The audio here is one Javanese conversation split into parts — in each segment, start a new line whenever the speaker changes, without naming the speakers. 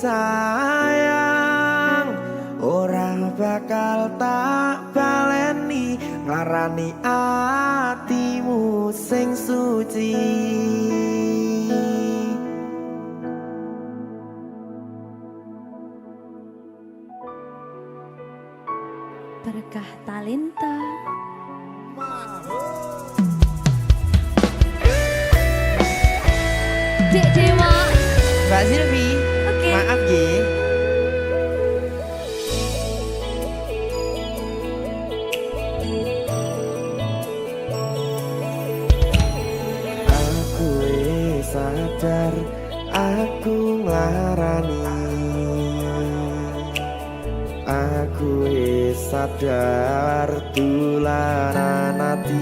Sayang ora bakal tak baleni nglarani atimu sing suci.
Berkah talenta Dek Dewa
Mbak Silvi, maaf ye. Aku sadar aku nglarani. Aku sadar tularan ati.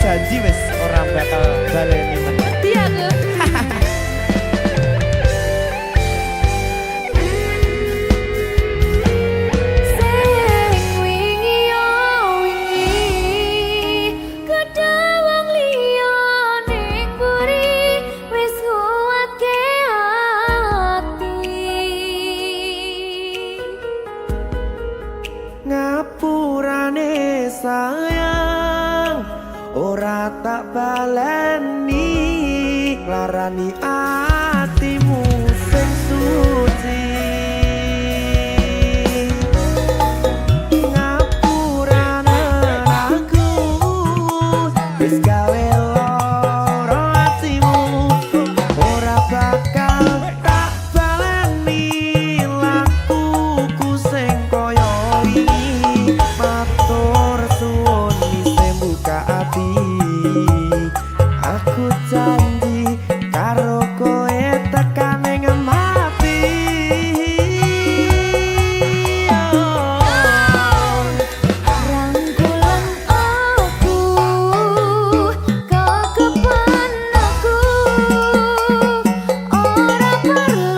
Janji wis ora bakal baleni meneh.
Iya, Gu. Sing wingi yo wingi kedawang liya ning buri wis nguatke ati.
Ngapurane sayang ora tak baleni nglarani atimu sing suci. Ngapurane aku wis gawe lara atimu ora bakal tak baleni lakuku sing kaya wingi. Matur suwun isih buka ati. Aku janji karo kowe tekan ning mati.
Rangkulan aku kekepan aku ora perlu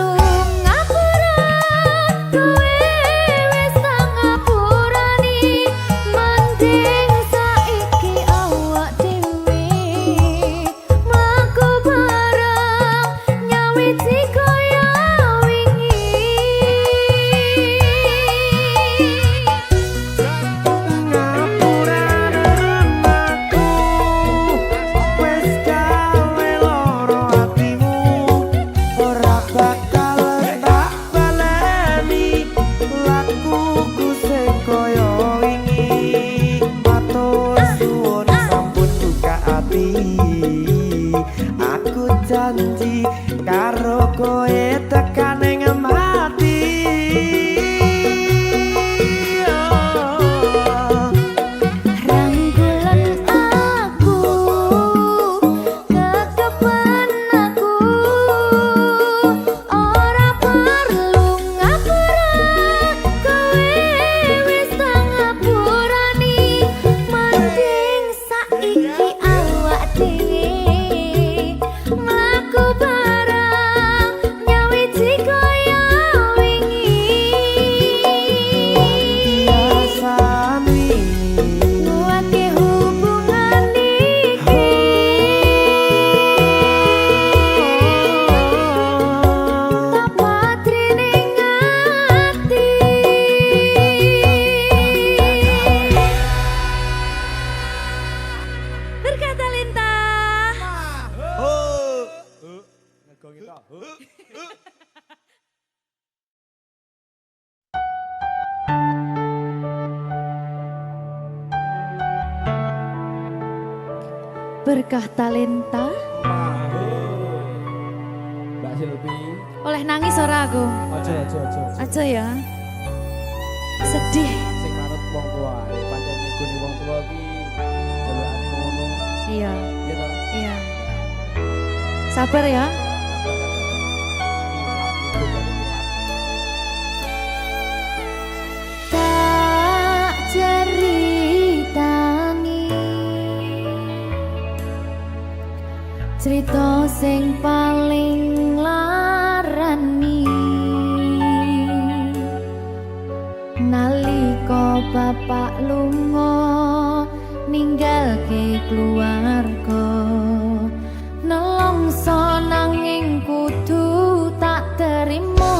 ngapura kowe wis tak ngapurani mending saiki awak dhewe mlaku bareng nyawiti kaya wingi.
Ngapurane aku wis gawe lara atimu ora bakal tak baleni lakuku sing kaya lagi karo koe tekan ing mati.
Rangkulan aku, kekepen aku, ora perlu ngapura, kowe wis tak ngapurani. Mending saiki awak dhewe mlaku bareng nyawiji kaya wingi.
Biasane
Nguatke hubungan iki. Patri ning ati. Berkata lintah.
ngegong itu.
Berkah talenta.
Mbak Silvi.
Oleh nangis ora aku?
Aja.
Aja ya. Sedih.
Sing manut wong tua, pancen ngegoni wong tua ki jelekane ngono.
Iya,
Ya ta?
iya. Sabar ya. Tak ceritani cerita sing paling larani nalika bapak lunga ninggalke keluarga nelongso nanging kudu tak terima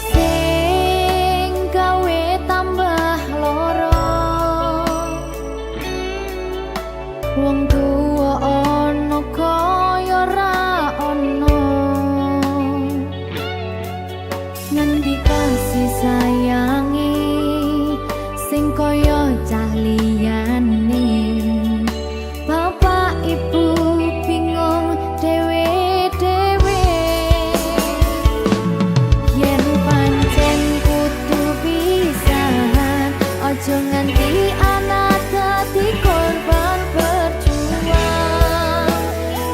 sing gawe tambah loro wong tuwa ana kaya ra ana ngendi kasih sayangi sing kaya cah liyane bapak ibu bingung dhewe-dhewe yen pancen kudu pisahan aja nganti anak dadi korban berjuang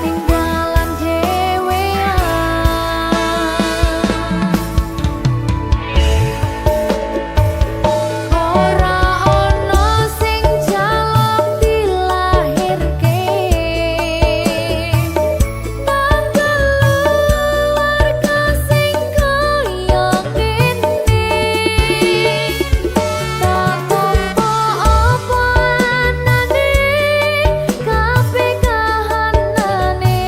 ning dalan ora ana sing jaluk dilahirke keluarga sing kaya ngene tak tampa apa anane kabeh kahanane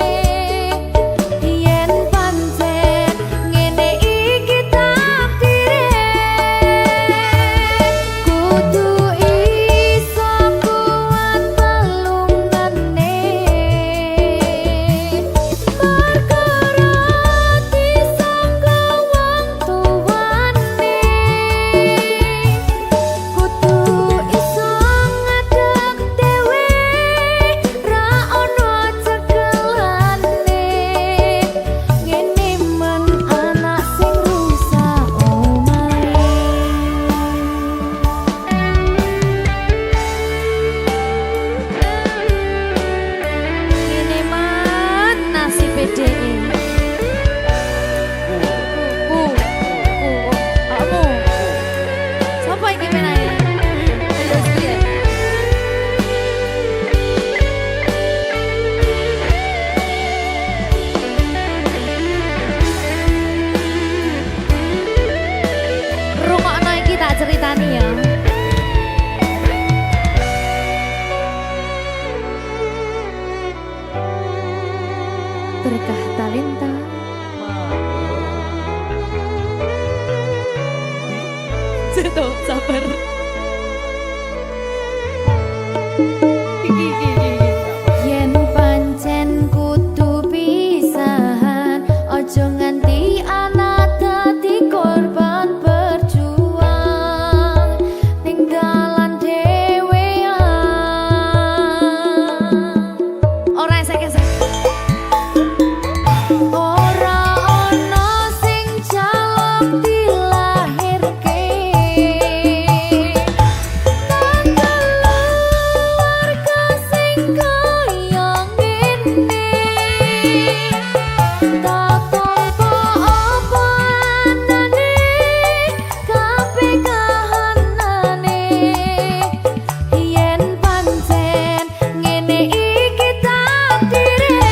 yen pancen ngene iki takdire kudu iso kuat balungane perkara disangka wong tuwane kudu iso ngadeg dhewe ra ono cekelane ngene men anak sing rusak omahe ngene men nasib dhewe kamu sapa iki menane ayo piye rungokno iki tak ceritani ya berkah talenta Ceto, sabar. Yen pancen kudu pisahan, ojo nganti anak dadi korban berjuang ning dalan dhewean. Ora sing gesek. Ora ono sing jaluk dilahirke. Keluarga sing kaya ngene. Tak tompo apa anane, kabeh kahanane. Yen pancen ngene iki takdire,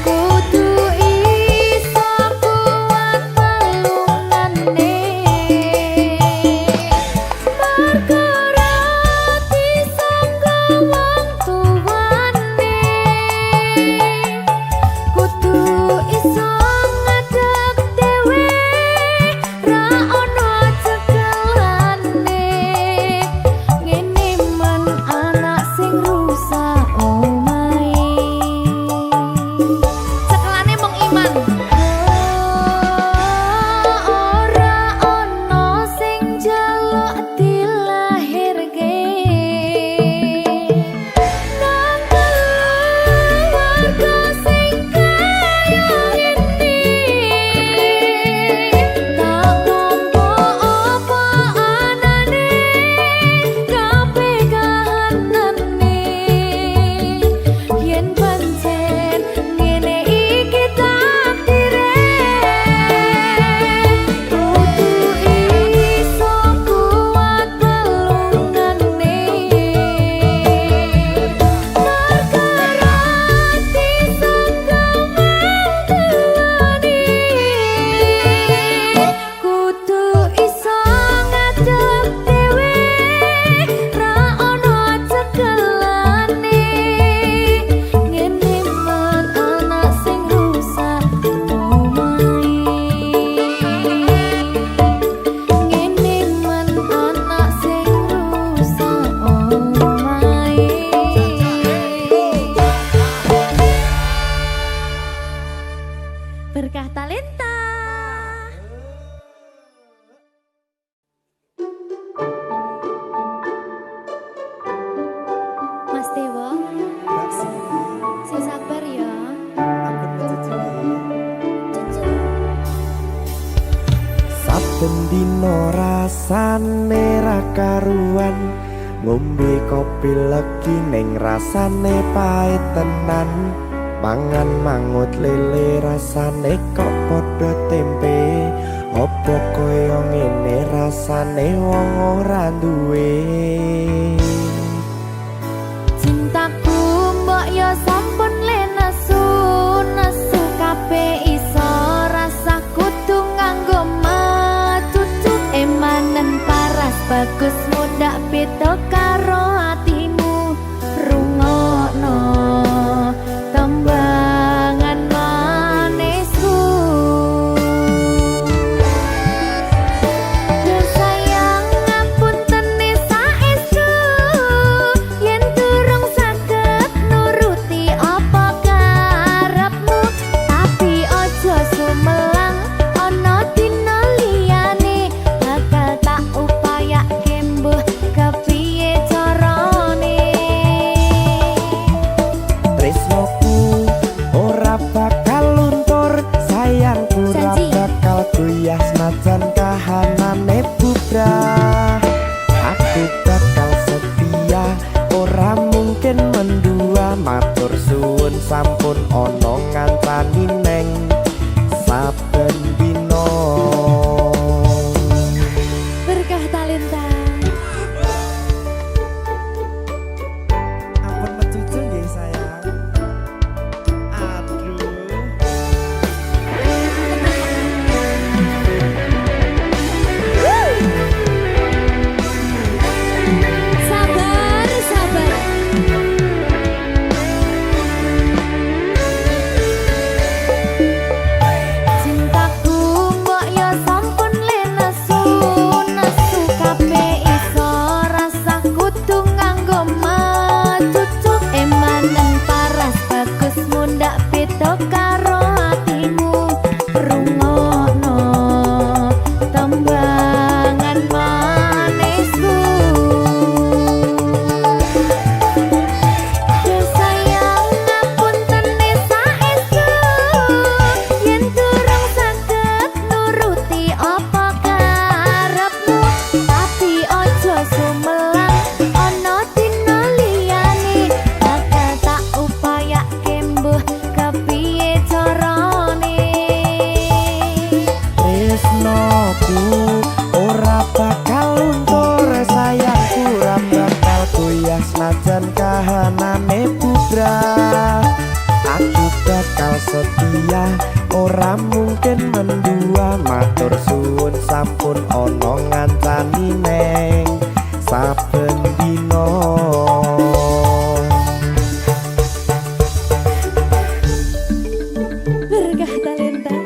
kudu iso kuat pelungane. Perkara disangka wong tuwane, kudu iso ngadeg dhewe, ra ono cekelane. Ngene men anak sing rusak omahe. Cekelane mung iman. Ora ono sing jaluk dilahirke. Nang keluarga sing kaya ngene. Tak tompo apa anane, kabeh kahanane. Yen pancen ngene iki takdire, kudu iso kuat pelungane. Perkara disangka wong tuwane, kudu iso ngadeg dhewe, ra ono cekelane. Ngene men anak sing rusak omahe. Ngene men anak sing rusak omahe. Berkah talenta. Mas Dewa, sing sabar ya. Cucu.
Saben dino rasane ra karuan, ngombe kopi legi ning rasane pahit tenan. Mangan mangut lele rasane kok padha tempe. Apa kaya ngene rasane wong ora duwe.
Cintaku mbok yo sampun le nesu, nesu kabeh iso rasa kudu nganggo matutu. Emanen paras bagus mudak beda karo atimu. Rungokno tembangan manisku. Yo sayang ngapunten saestu, yen durung saged nuruti apa karepmu. Tapi ojo sumelang, ana dina liyane bakal tak upayake mbuh kepiye carane.
Tresnoku ora bakal luntur, sayangku ora
Janji.
bakal goyah senajan kahanane bubrah. Aku bakal setia, ora mungkin mendua. Matur suwun sampun ana ngancani neng saben dina.
Berkah talenta.
Ampun mecucu nggih sayang. Aduh.
Sabar, sabar. Cintaku
setia ora mungkin mendua. Matur suwun sampun ana ngancani neng saben dina.
Berkah talenta.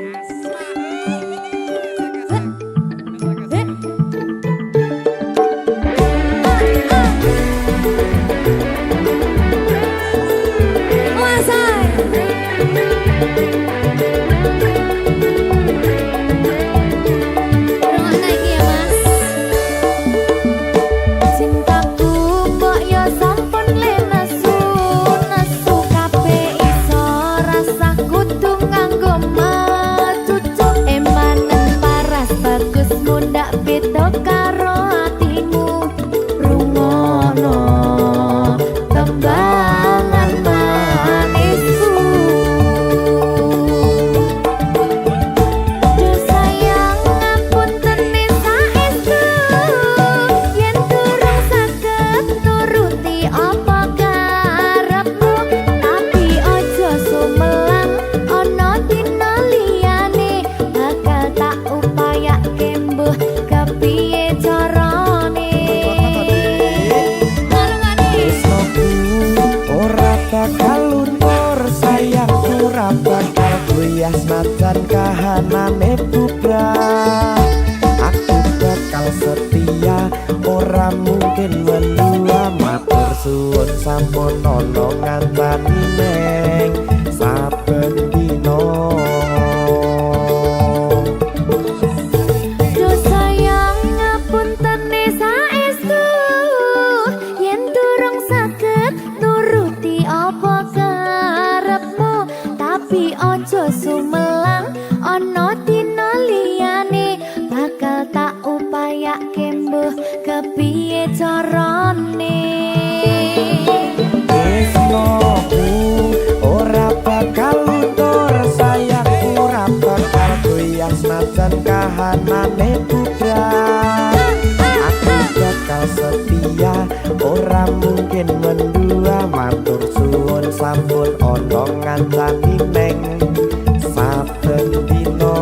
Senajan kahanane bubrah, aku bakal setia ora mungkin mendua. Matur suwun sampun ana ngancani neng saben dina.
Do sayang ngapuntene saestu yen durung saged nuruti apa karepmu, tapi ojo sumelang ana dina liyane bakal tak upayake mbuh kepiye carane.
Tresnoku ora bakal luntur, sayangku ora bakal goyah senajan kahanane bubrah. Aku bakal setia ora mungkin mendua. Matur suwun sampun ana ngancani neng saben dina.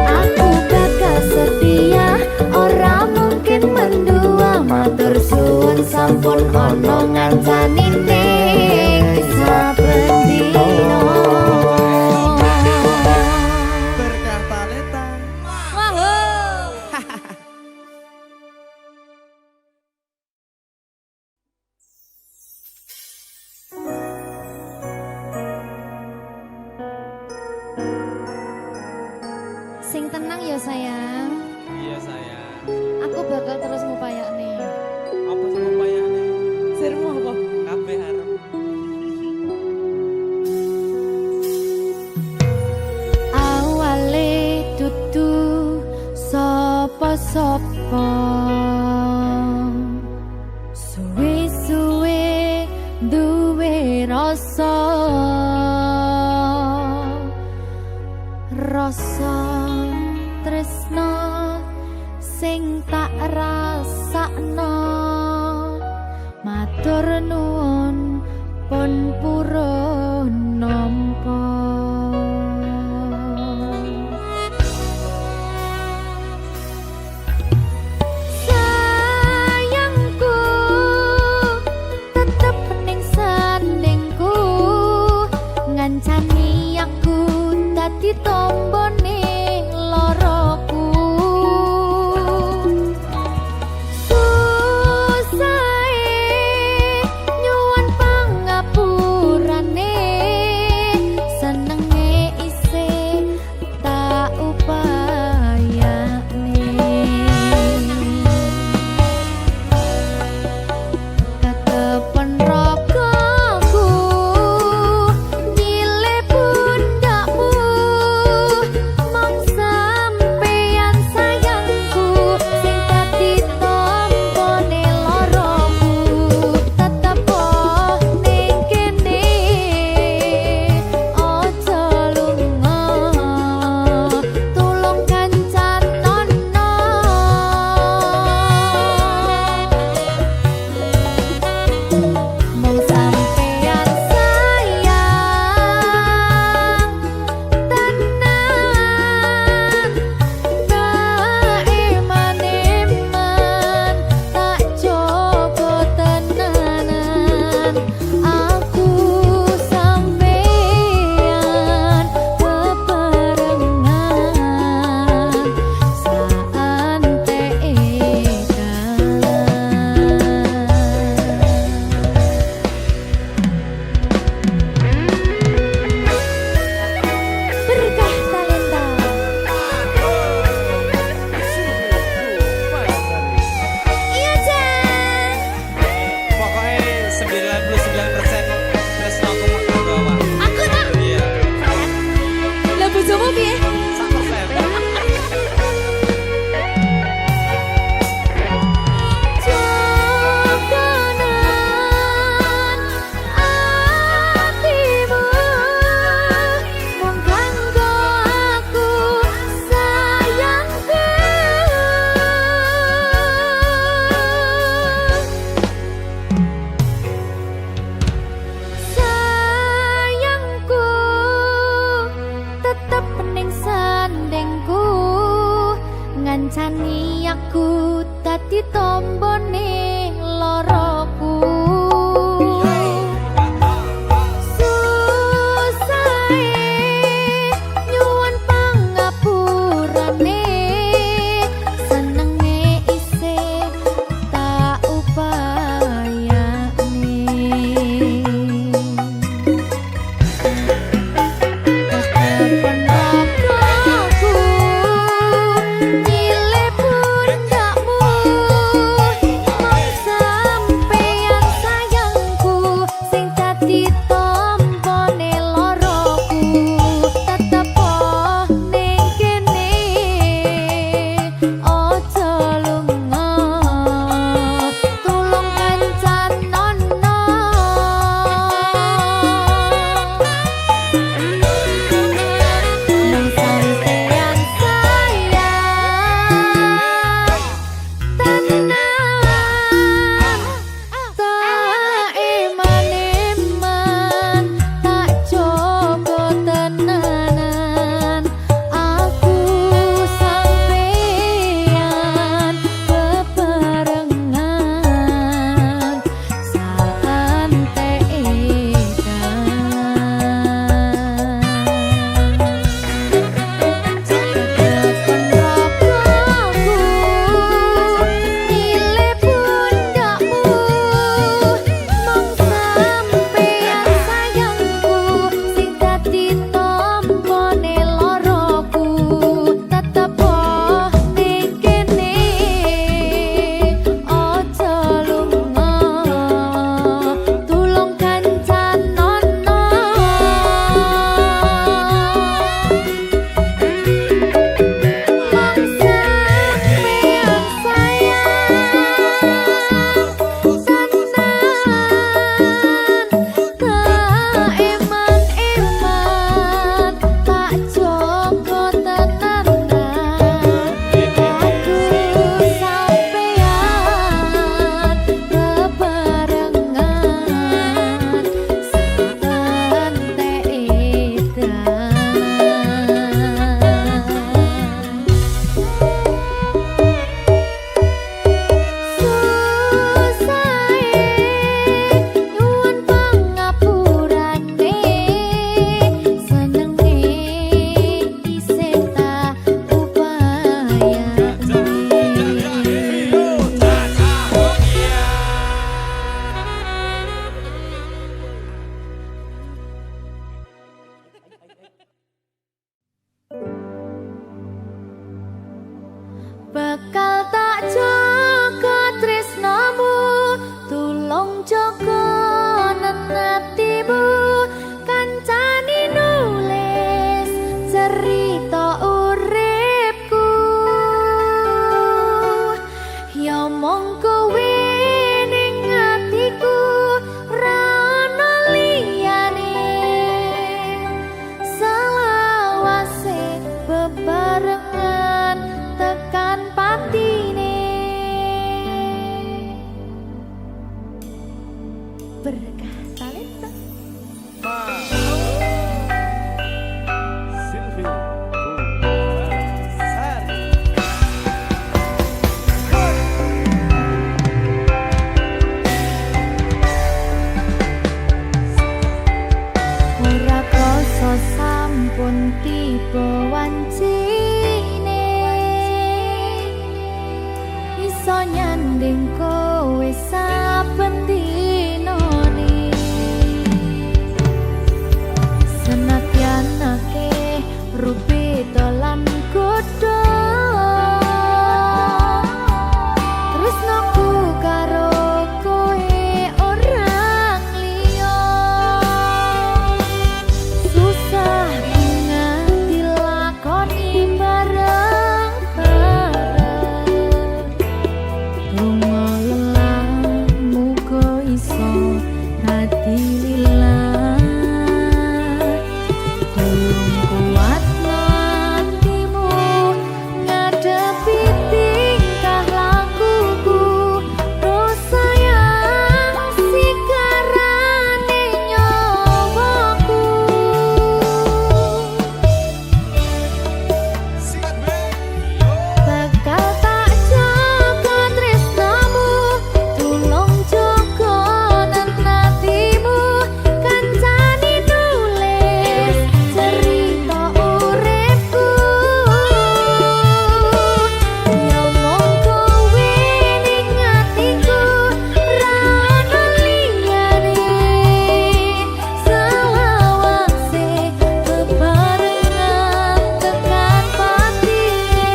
Aku bakal setia ora mungkin mendua. Matur suwun sampun ana ngancani ning saben dina.
Berkah talenta.
Sing tenang ya sayang.
Iya sayang.
Aku bakal terus ngupayakne.
Apa sih upayane?
Sirmu apa?
Kabeh arep.
Awale dudu sapa-sapa, suwe-suwe duwe rasa tresno sing tak rasakno. Matur nuwun pun purun nampa. Sayangku tetep ning sandingku, ngancani aku dadi tombone loroku. Susahe nyuwun pangapurane Berkah talenta.
Silvi
Ora krasa sampun tiba wancine iso nyanding kowe saben dinane senadyan akeh rupi dolan godho tresnaku karo kowe orang liya susah nganti lakoni bareng-bareng lunga lelah muga iso hati lillah belum kuat hatimu ngadepi tingkah lakuku dosa yang sikarane nyawaku bakal tak jaga tresnamu tulung jaga nantimu kancani nulis cerita uripku ya mong kowe ning atiku ra ono liyane selawase bebarengan tekan patine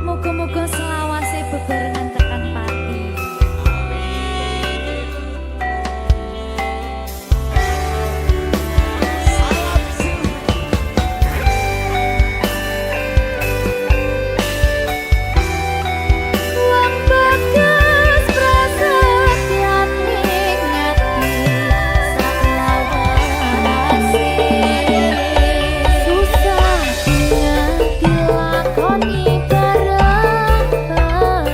muga-muga selawase bebarengan tekan pati. Wong bagas prasetyan ning ati saklawase susah nganti lakoni bareng-bareng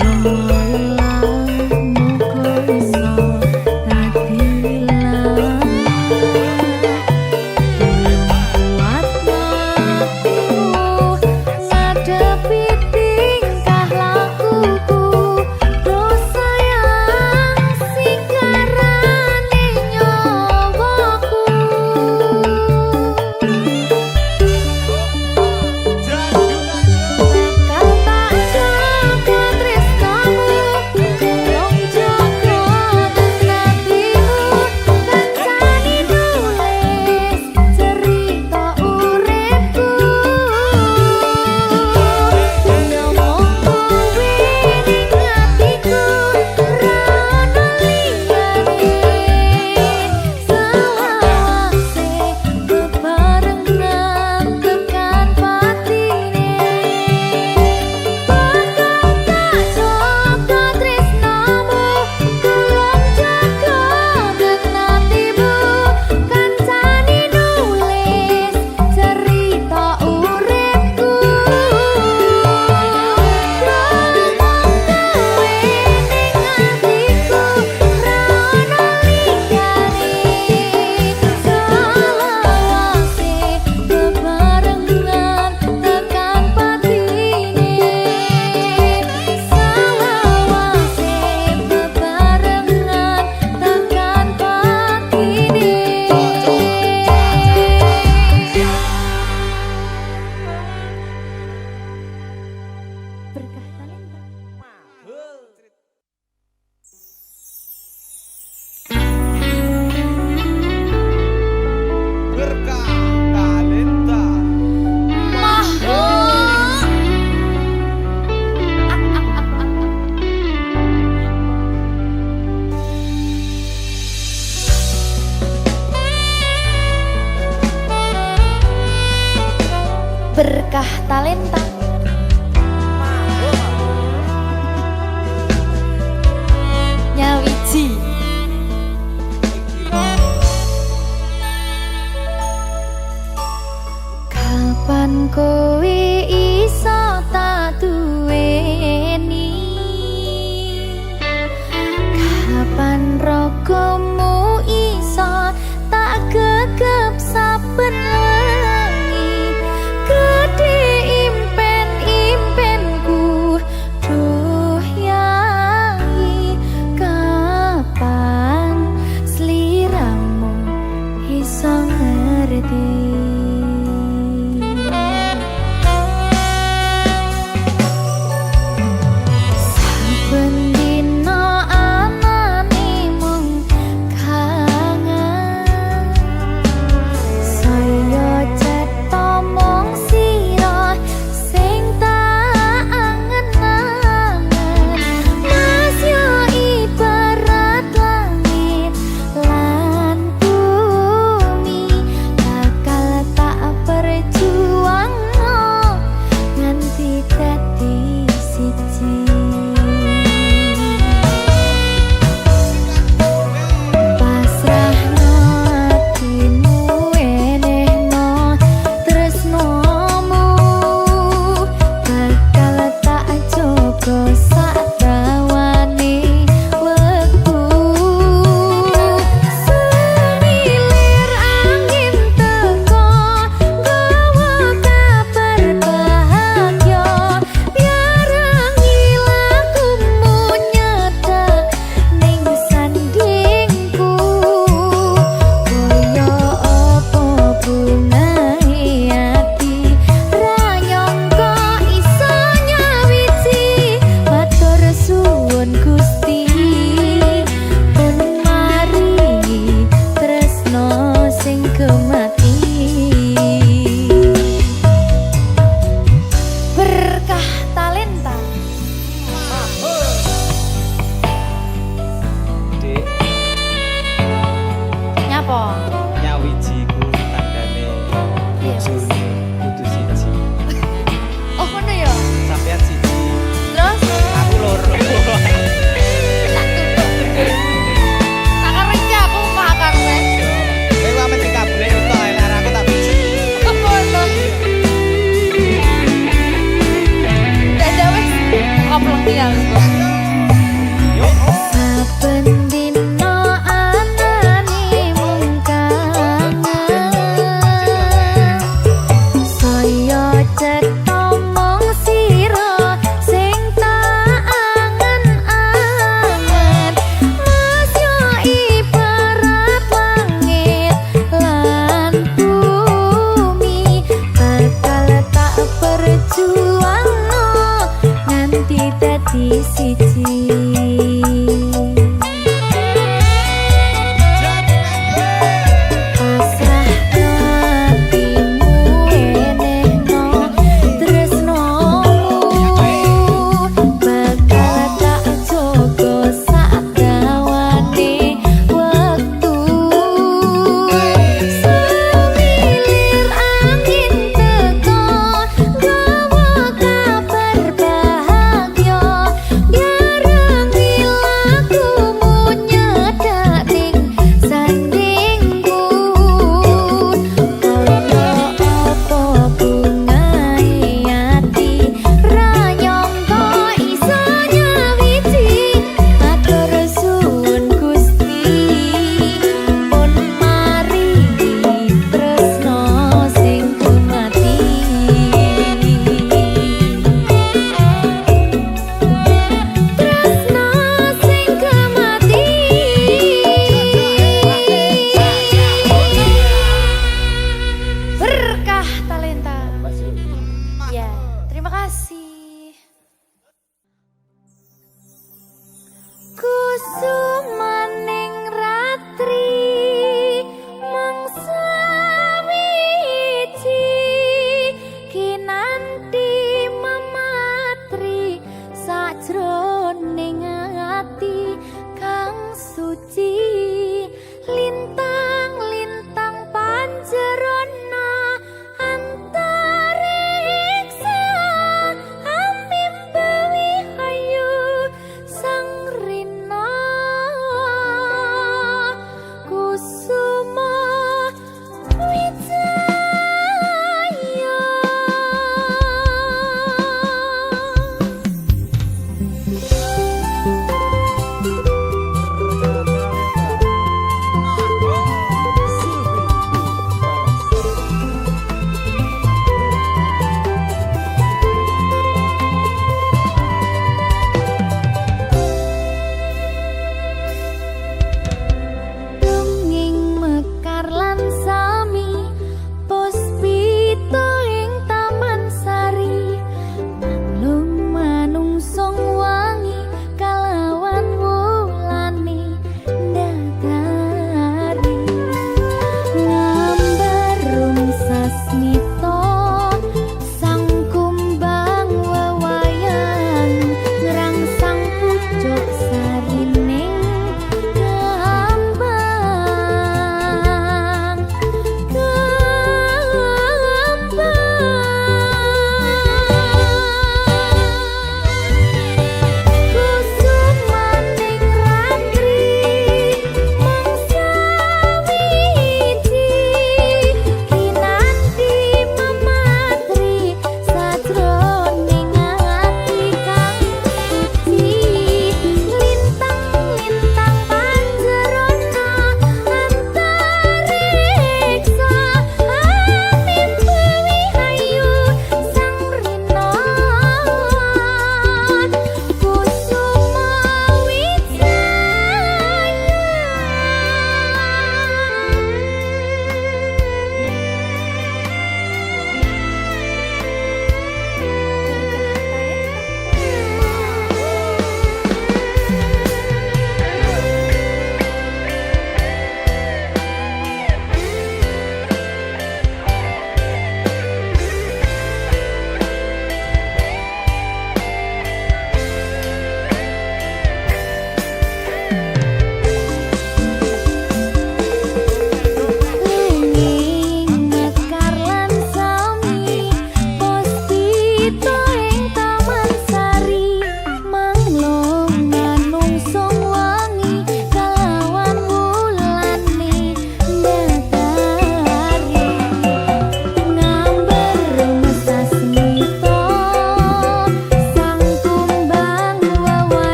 lumayan muga iso dadi lillah kuat hatimu ngadepi tingkah lakuku dosa yang sikarane nyawaku bakal tak jaga tresnamu tulung jaga nantimu kancani nulis cerita uripku ya mong kowe ning atiku ra ono liyane selawase bebarengan tekan patine bakal tak jaga tresnamu tulung jaga nantimu kancani nulis cerita uripku ya mong kowe ning atiku ra ono liyane selawase bebarengan tekan patine selawase bebarengan tekan patine berkah talenta.
Berkah talenta
berkah talenta nyawiji kapan kowe iso tak duweni. Kapan rogomu iso tak gegep saben wengi. Gede impen-impenku duh yai. Kapan sliramu iso ngerti.
Nyawijiku tandane bojone kudu siji.
Oh ngono ya.
Sampeyan siji,
Terus
aku loro.
tak kerja aku makan wes.
Kowe wae mesti kabeh to elek aku tak biji.
Oh ngono. Dadah wes. Koplong tiang.
Yo.
Saben dina anane mung kangen. Saya cetha mung sira sing tak angen-angen. Mas yo ibarat langit lan bumi, bakal tak perjuangno nganti dadi siji.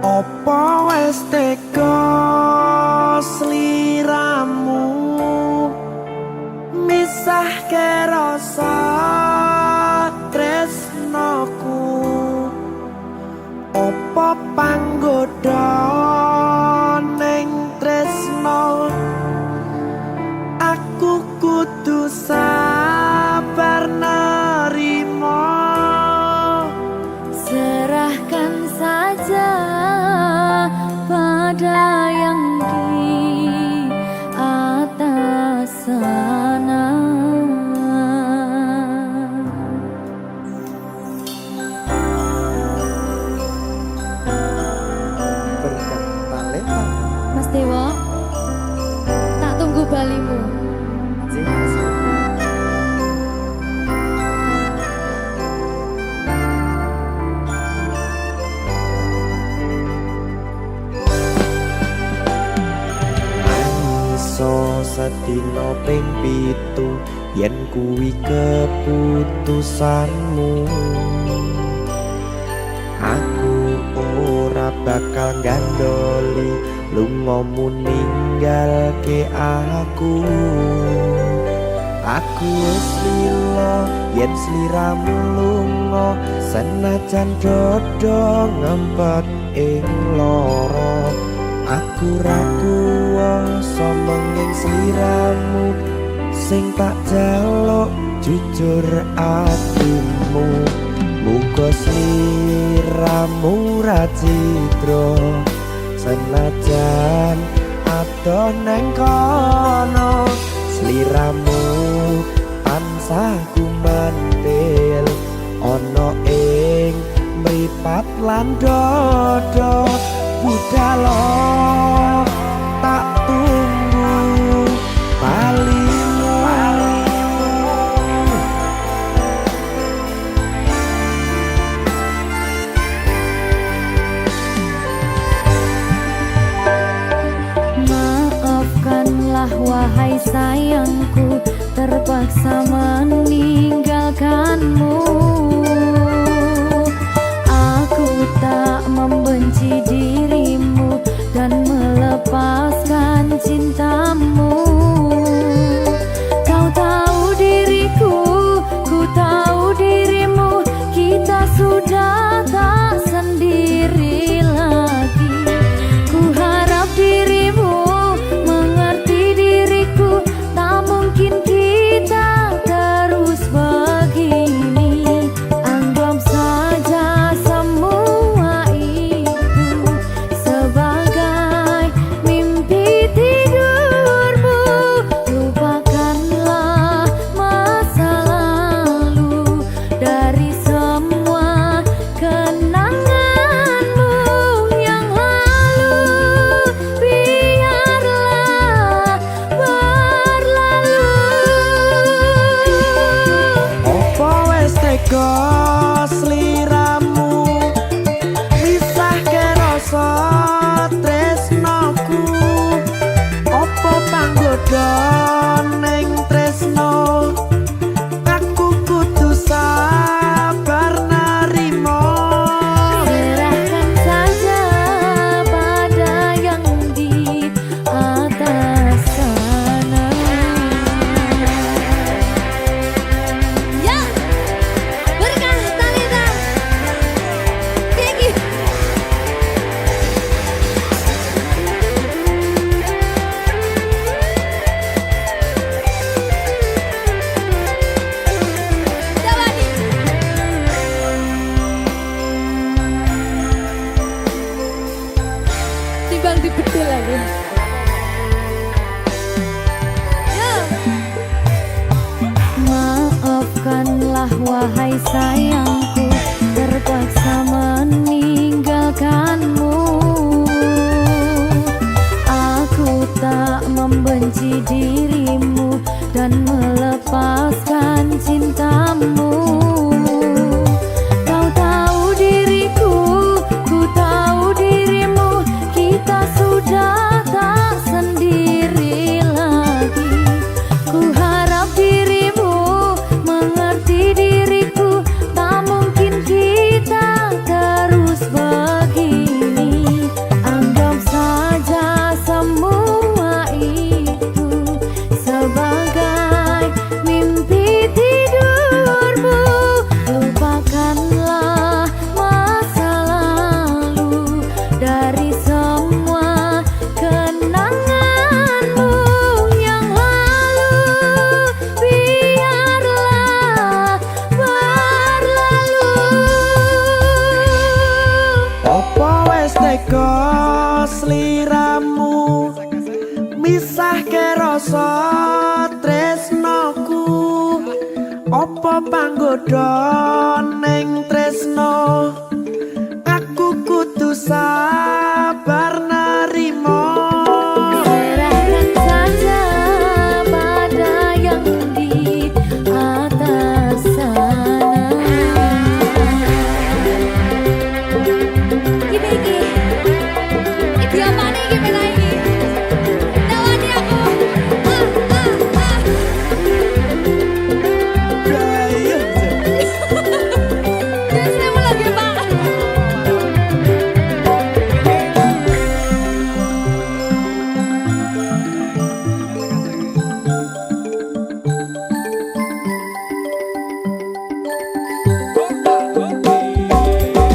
Opo wis teka sliramu misahke rasa tresnoku. Opo panggoda ning tresno aku kudu sabar nerima.
Serahkan saja pada yang di atas sana.
Berkat talenta
Mas Dewa, tak tunggu balimu.
Sedina ping 7 yen kuwi keputusanmu, aku ora bakal gandoli lungamu ninggalke aku. Aku wis lila yen sliramu lunga senajan dodo ngempet ing lara. Aku ra kuwasa menging sliramu sing tak jaluk jujur atimu. Muga sliramu ra cidra senajan adoh neng kono. Sliramu tansah kumandel ana ing mripat lan dodo. Budalo tak tunggu balimu.
Maafkanlah wahai sayangku, terpaksa meninggalkanmu. Aku tak membenci dirimu dan
teko sliramu misahke rasa tresnoku opo panggoda ning tresno aku kudu sabar narimo
Serahkan saja pada yang di atas sana. Ya, berkah Talita. Gigi. Coba nih. Timbang dibedil lagi. Ya. Maafkanlah wahai sayangku, terpaksa meninggalkanmu. Aku tak membenci dirimu dan melepaskan cintamu. Kau tahu diriku, ku tahu dirimu, kita sudah tak sendiri lagi. Ku harap dirimu mengerti diriku, tak mungkin kita terus begini. Anggap saja semua itu sebagai mimpi tidurmu. Lupakanlah masa lalu dari semua kenanganmu yang lalu. Biarlah berlalu.
opo wis teko sliramu misahke rasa tresnoku opo panggoda ning tresno aku kudu sabar narimo
Serahkan saja pada yang di atas sana. Iki. Iki apa nih iki pena iki? Tawani aku. Biasanya lagi Pak.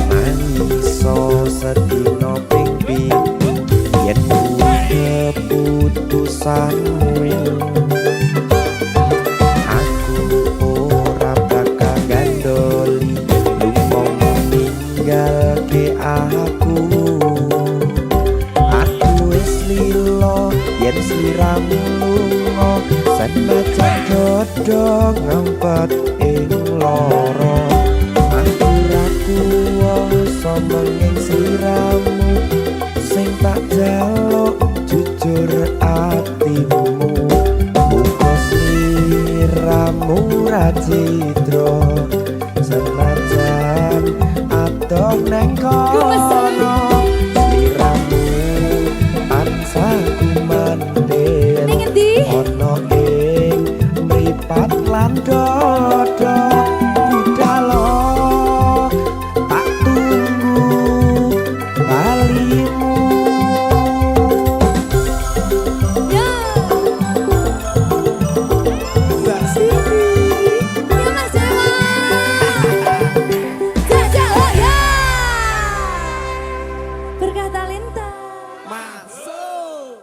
Mangiso sedina ping pitu yen keputusanmu aku ora bakal gandoli lunga ninggalke aku wis lilo yen sliramu lunga senajan dodo ngempet ing loro aku ra kuwasa menging sliramu sing tak jaluk jujur atimu muga sliramu ra citra senajan adoh neng kono sliramu tansah kumandel
Ning endi?
ono ing mripat lan dodo budalo tak tunggu balimu
Ya.
Mbak Siti.
Ya Mas Dewa. Jajal ya. Berkah Talenta.
Masuk.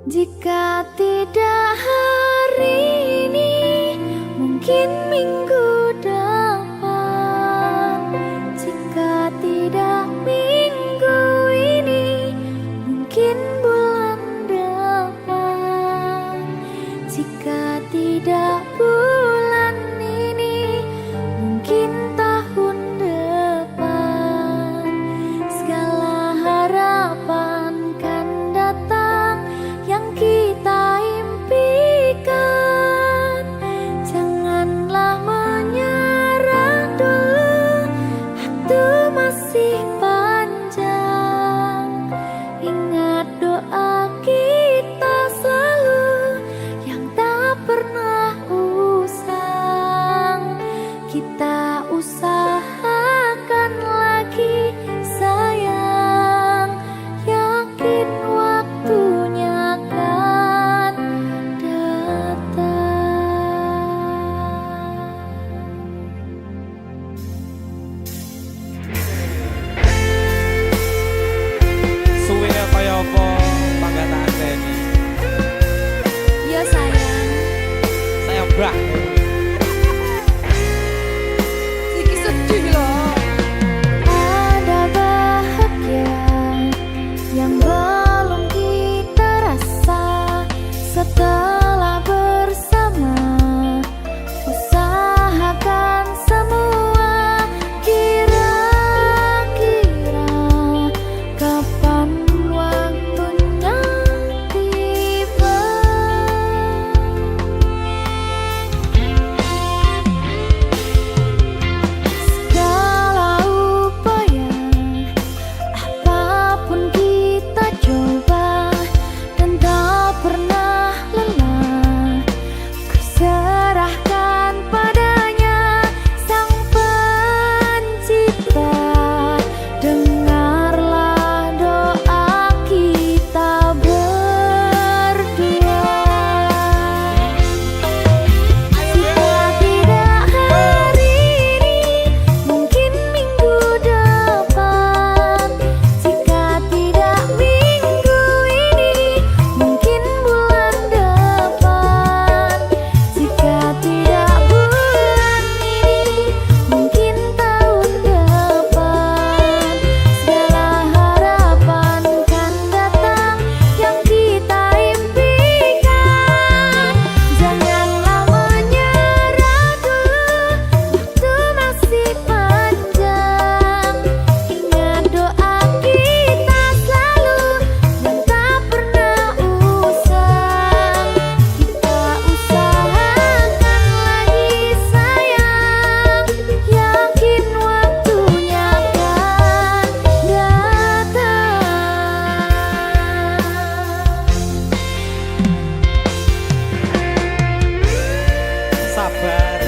Jika tidak hari ini, mungkin minggu depan. Jika tidak minggu ini, mungkin bulan depan. Jika tidak bulan ini, mungkin tahun depan. Segala harapan kan datang yang kita impikan.
Wah.
Siki sedih loh.
Ada bahagia yang belum kita rasa setelah bersama. Usahakan semua, kira-kira kapan waktunya tiba. Segala upaya, apapun kita coba dan tak pernah lelah. Ku serahkan padanya Sang Pencipta. Dengarlah doa kita berdua. Jika tidak hari ini, mungkin minggu depan. Jika tidak minggu ini, mungkin bulan depan. Jika tidak bulan ini, mungkin tahun depan. Segala harapan kan datang yang kita impikan. Janganlah menyerah dulu, waktu masih panjang. Ingat doa kita selalu yang tak pernah usang. Kita usahakan lagi sayang, yakin waktunya akan datang.
Sabar.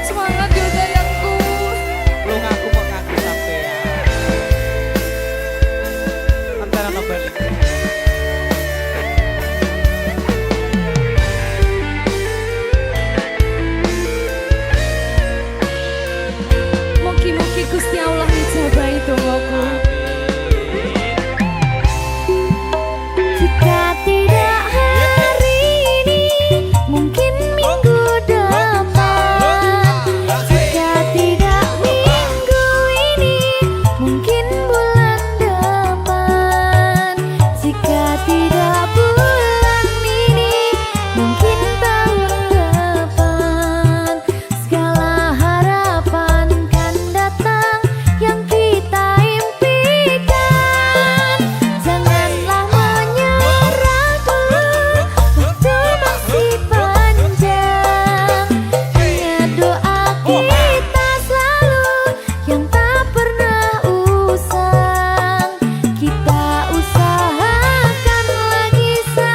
Semangat yo sayangku.
Lu ngaku kok ngaku sampean. Antara no balik.
Mugi-mugi Gusti Allah ngijabahi dongaku.
Jika tidak hari ini, mungkin minggu depan. Jika tidak minggu ini, mungkin bulan depan. Jika tidak bulan ini, mungkin tahun depan. Segala harapan kan datang yang kita impikan. Janganlah menyerah dulu, waktu masih panjang. Ingat doa kita selalu yang tak pernah usang. Kita usahakan lagi sayang,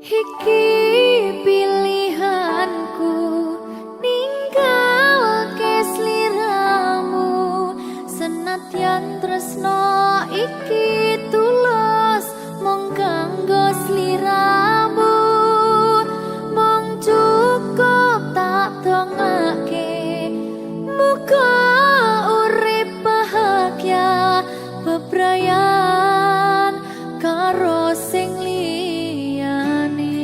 Iki pilihanku ninggal kesliramu senadyan tresno iki tulus mung kanggo sliramu mung cukup tak dongake muga urip bahagia bebrayan karo sing liyane.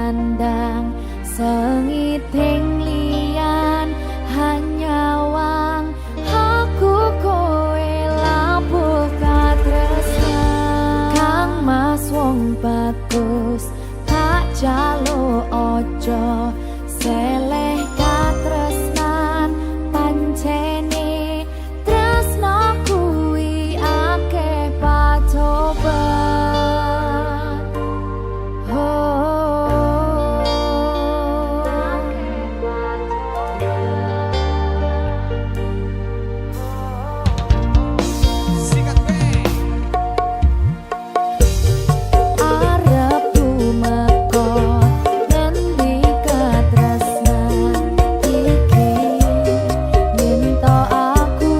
nandang sengiting liyan hanya wang aku kowe labuh katresnan Kang Mas wong bagus tak jalo ojo seleh katresnan pancene tresno kuwi akeh pacoban arep tumeka ngendi katresnan iki minta aku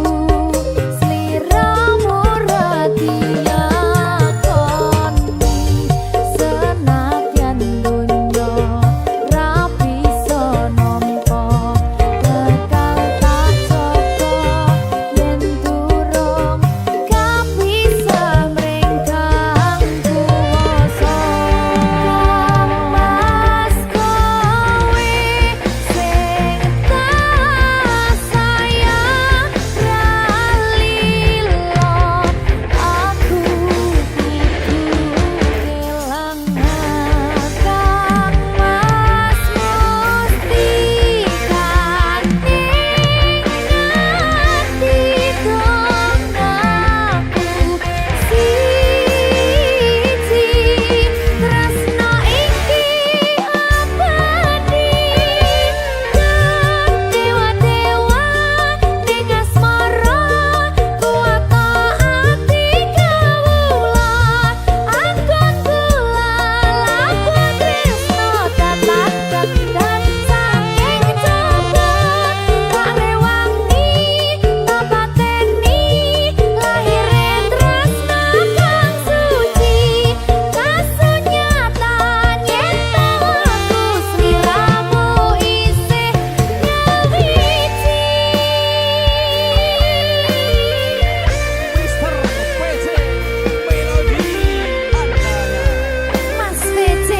sliramu radiyakoni senadyan donya ra bisa nampa tekan tak coba yen durung kapisah mringkang kuwasa Mas kowe sing tak sayang ralilo aku kudu kelangan Kang Mas mesti kanthi dong aku siji tresno iki abadi dewa-dewa ning asmara kuat ati kawula angkon kula laku tresno dapat dan saking coba tak rewangi tak pateni lahire tresno kang suci kasunyatan yen aku sliramu isih nyawiji
Mister PC Melodi Antara.
Mas PC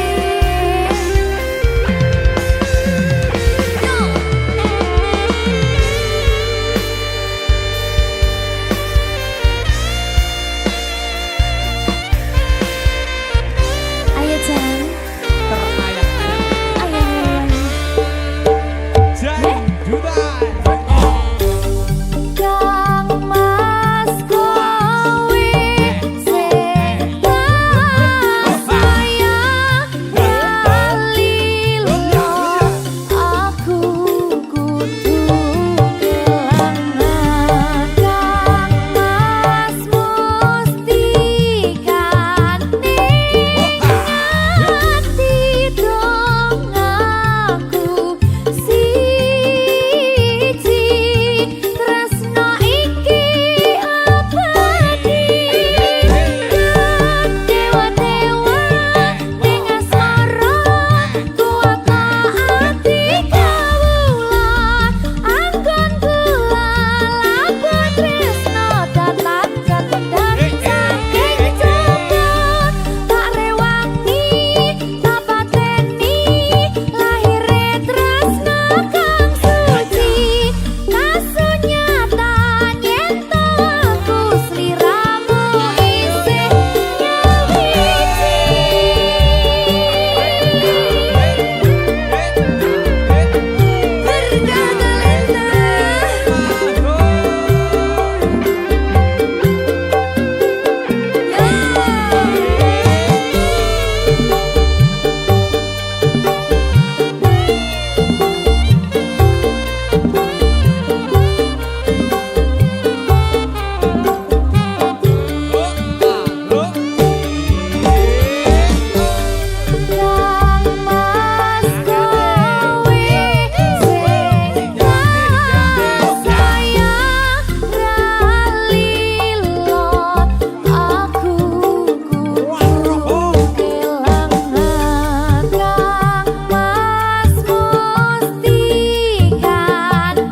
ayo Jan ayo
Janjutan.
Kang Mas kowe sing tak sayang ralilo aku kudu kelangan Kang Mas mesti kanthi ati dong aku siji tresno iki abadi dewa-dewa ning asmara kuat ati kawula angkon kula laku tresno dapat dan saking coba tak rewangi tak pateni lahire tresno kang suci kasunyatan yen aku sliramu isih Kang Mas kowe sing tak sayang ralilo aku kudu kelangan Kang Mas mesti kanthi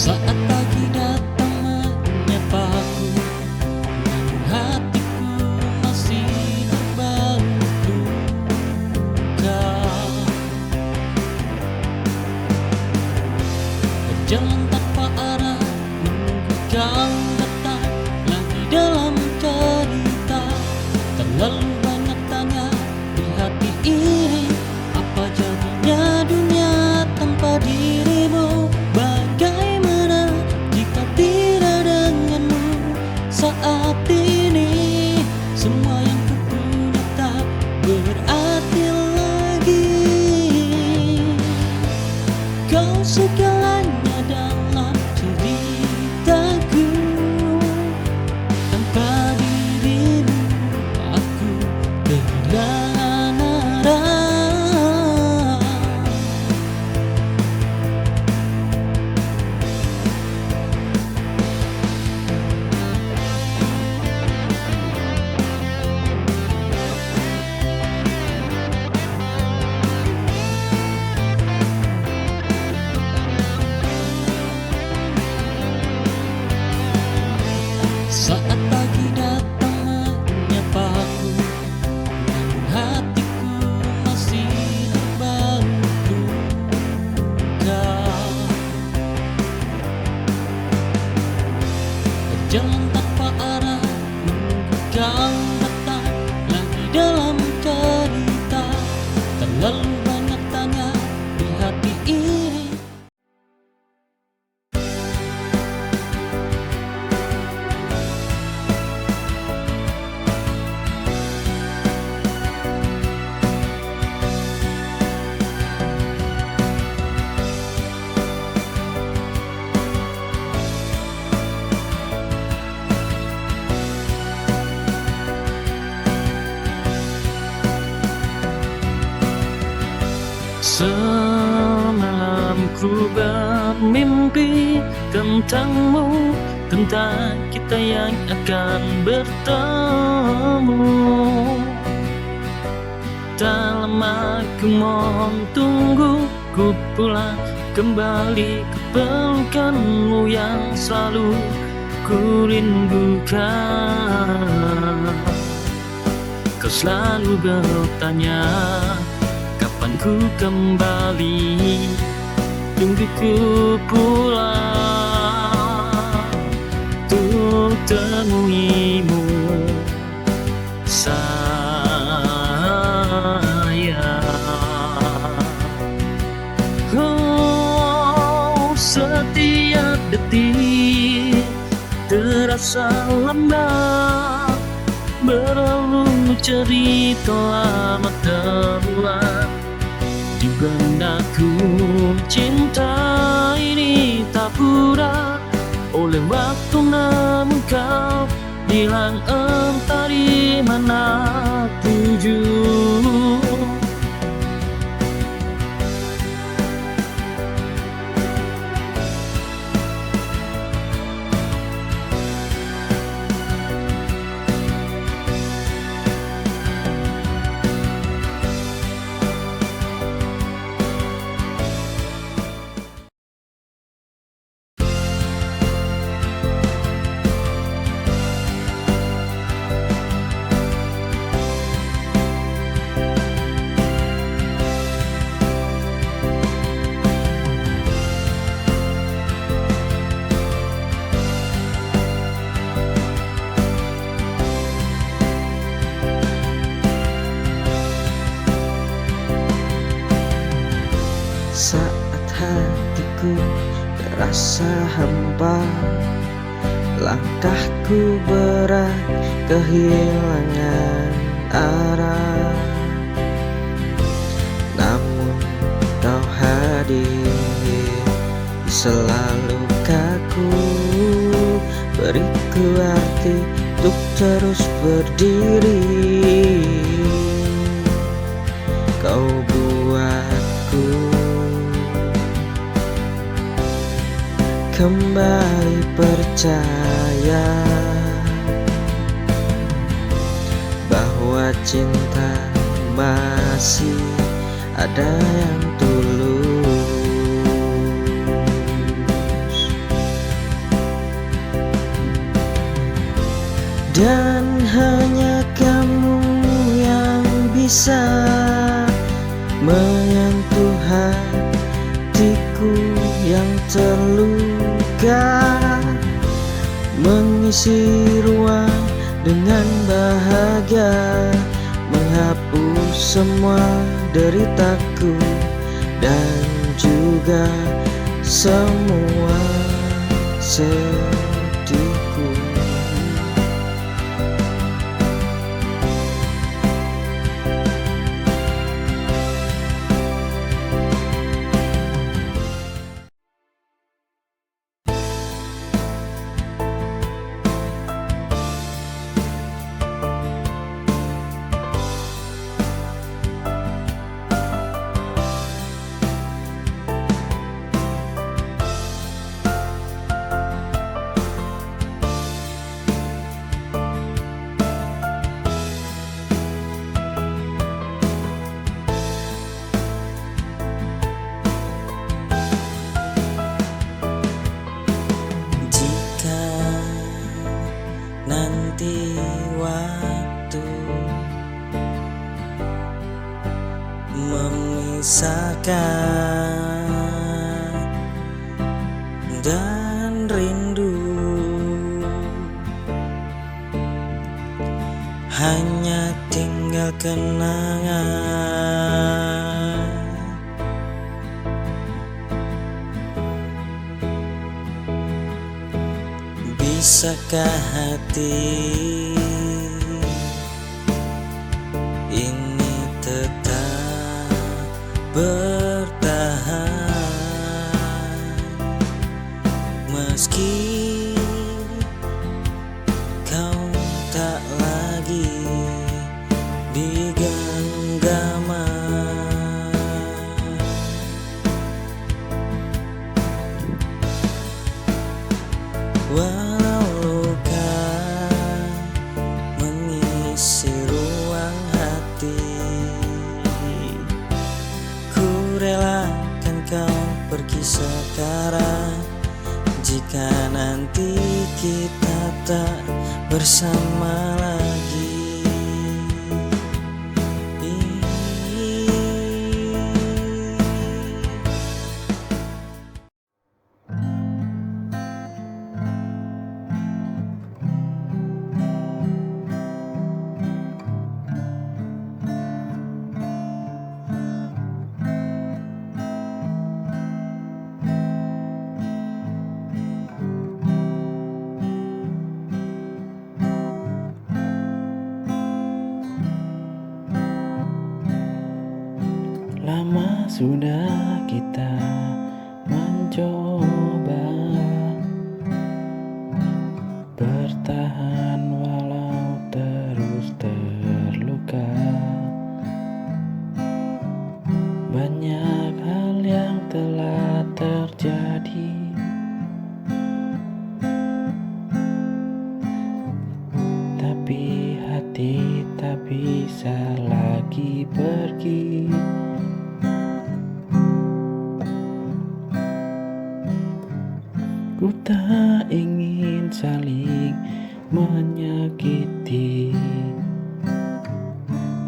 Saat pagi datang menyapaku, hatiku masih terbalut luka. Berjalan tanpa arah, menunggu kau datang lagi dalam cerita. Terlalu banyak tanya di hati ini, apa jadinya dunia tanpa dirimu? Bagaimana jika tidak denganmu? Saat ini semua yang ku punya tak berarti lagi. Kau segalanya dalam ceritaku, tanpa dirimu aku kehilangan arah. Saat pagi datang menyapaku, hatiku masih terbalut luka. Berjalan tanpa arah, menunggu kau datang lagi dalam cerita. Terlalu banyak tanya di hati ini. Semalam ku bermimpi tentangmu, tentang kita yang akan bertemu. Tak lama ku mohon tunggu, ku pulang kembali ke pelukanmu yang selalu ku rindukan. Kau selalu bertanya, kapan ku kembali, tunggu ku pulang untuk temuimu sayang. Oh, setiap detik terasa lambat, berlalu cerita lama terulang di benakku. Cinta ini tak pura oleh waktu, namun kau hilang entah di mana tuju.
Saat hatiku terasa hampa, langkahku berat kehilangan arah. Namun kau hadir selalu kaku, beriku arti untuk terus berdiri. Kau buatku kembali percaya bahwa cinta masih ada yang tulus. dan hanya kamu yang bisa menyentuh hatiku yang terluka, mengisi ruang dengan bahagia, menghapus semua deritaku dan juga semua sedihku. Nanti waktu memisahkan dan rindu hanya tinggal kenangan. Bisakah hati ini tetap bertahan meski kau tak lagi di genggaman? Walau luka mengisi ruang hati, ku relakan kau pergi sekarang. Jika nanti kita tak bersama lagi,
lama sudah kita mencoba bertahan walau terus terluka. Banyak hal yang telah terjadi, tapi hati tak bisa lagi pergi. Ku tak ingin saling menyakiti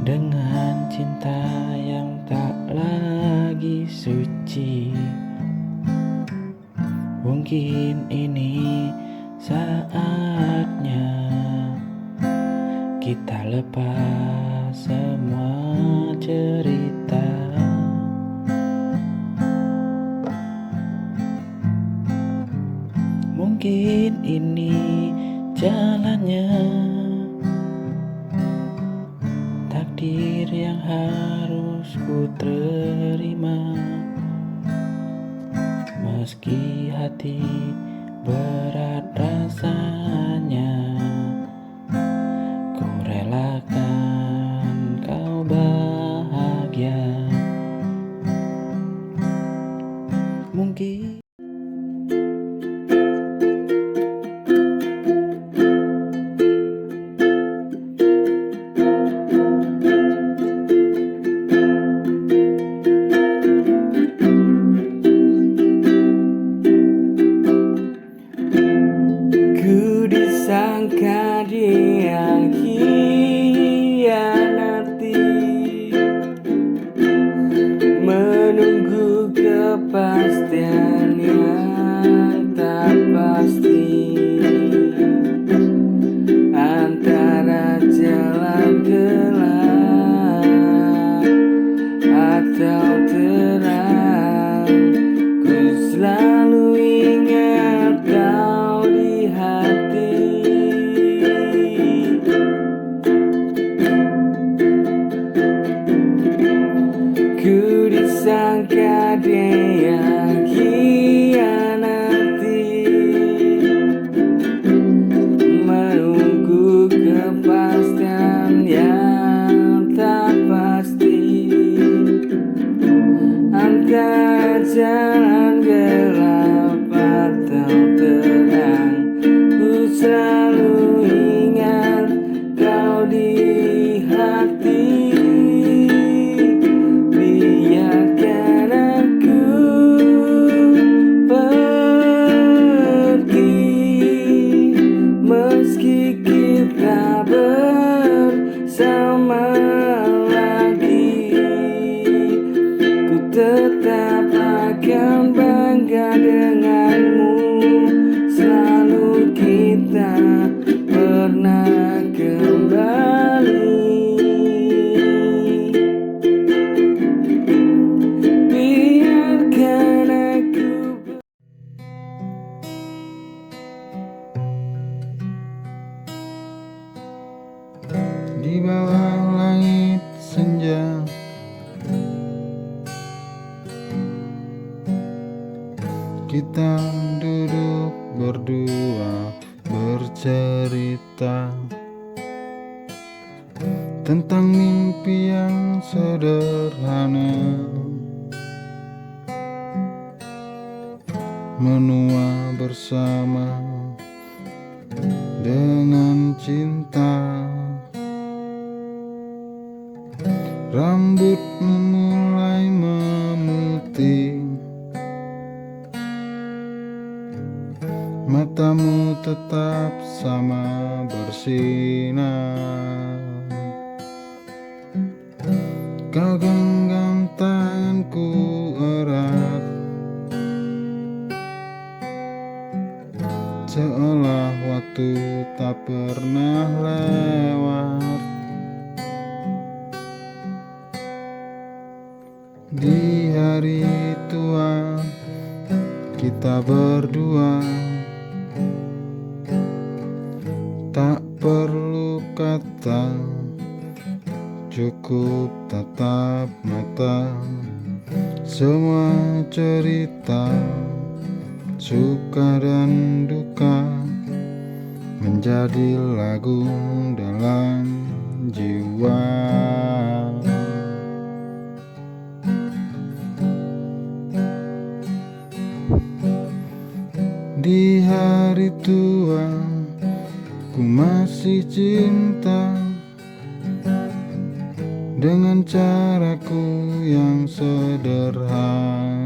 dengan cinta yang tak lagi suci. Mungkin ini saatnya kita lepas semua cerita. Mungkin ini jalannya, takdir yang harus ku terima. Meski hati berat rasanya, ku relakan kau bahagia. Mungkin disangka dia
kepastian yang tak pasti antara jalan gelap atau terang. Ku selalu ingat kau di hati. Ku disangka dia khianati, menunggu kepastian yang tak pasti antara jalan gelap atau terang. Ku selalu ingat kau di hati. Biarkan aku pergi, meski kita bersama lagi. Ku tetap akan bangga denganmu. Selalu kita pernah kembali. Biarkan aku
di bawah langit senja, kita duduk berdua bercerita tentang mimpi yang sederhana, menua bersama dengan cinta. Rambut mulai memutih, matamu tetap sama bersinar. Kau genggam tanganku erat, seolah waktu tak pernah lewat. Di hari tua kita berdua, tak perlu kata, cukup tatap mata. Semua cerita, suka dan duka, menjadi lagu dalam jiwa. Di hari tua ku masih cinta dengan caraku yang sederhana.